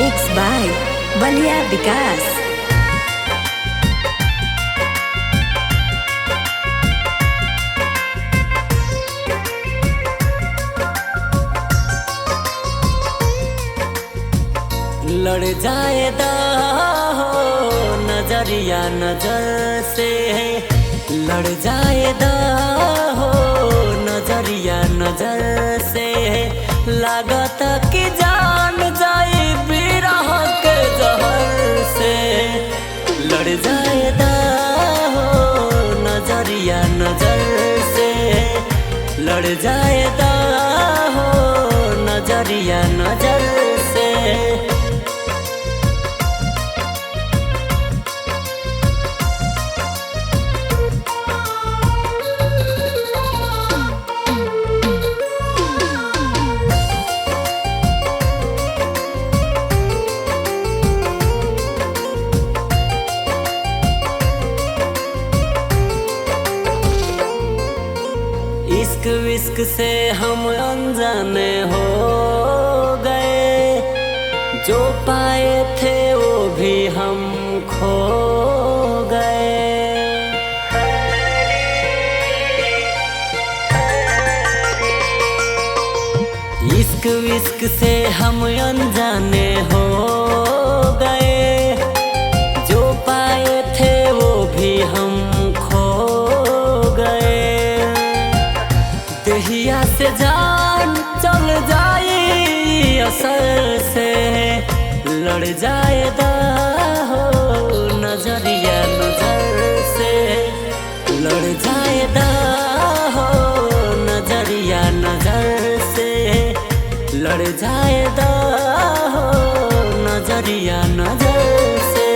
Mixed by Balia Vikas. लड़ जाएदा हो नजरिया नजर से, लड़ जाएदा हो नजरिया नजर से। लागत कि जान जाए बिरह के जहर से। लड़ जाएदा हो नजरिया नजर से, लड़ जाएदा हो नजरिया नजर से। इश्क विश्क से हम अनजाने हो गए, जो पाए थे वो भी हम खो गए। इश्क विश्क से हम अनजाने हो गए, जो पाए थे वो भी हम खो गए। दहिया से जान चल जाई असर से, लड़ जाएदा हो नजरिया नजर से। लड़ जाएदा हो नजरिया नजर से, लड़ जाएदा हो नजरिया नजर से।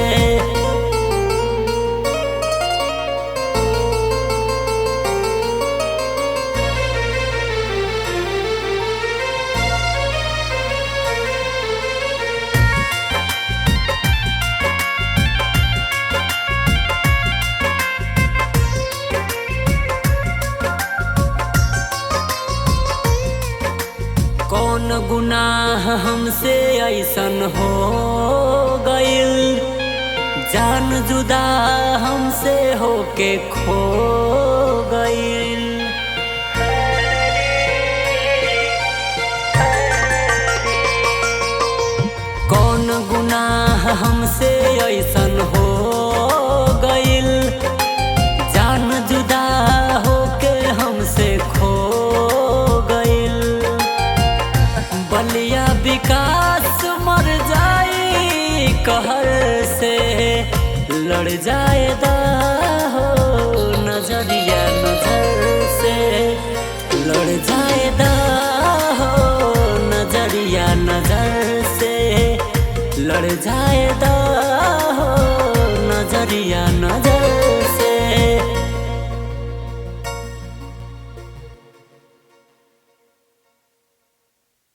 कौन गुनाह हमसे ऐसन हो गइल, जान जुदा हमसे होके खो गइल। कौन गुनाह हमसे ऐसन हो गइल, जान जुदा होके हमसे खो गइल। बलिया विकास मर जाई कहर से, लड़ जाएदा हो नजरिया नजर से। लड़ जाएदा हो नजरिया नजर से, लड़ जाएदा हो नजरिया नजर।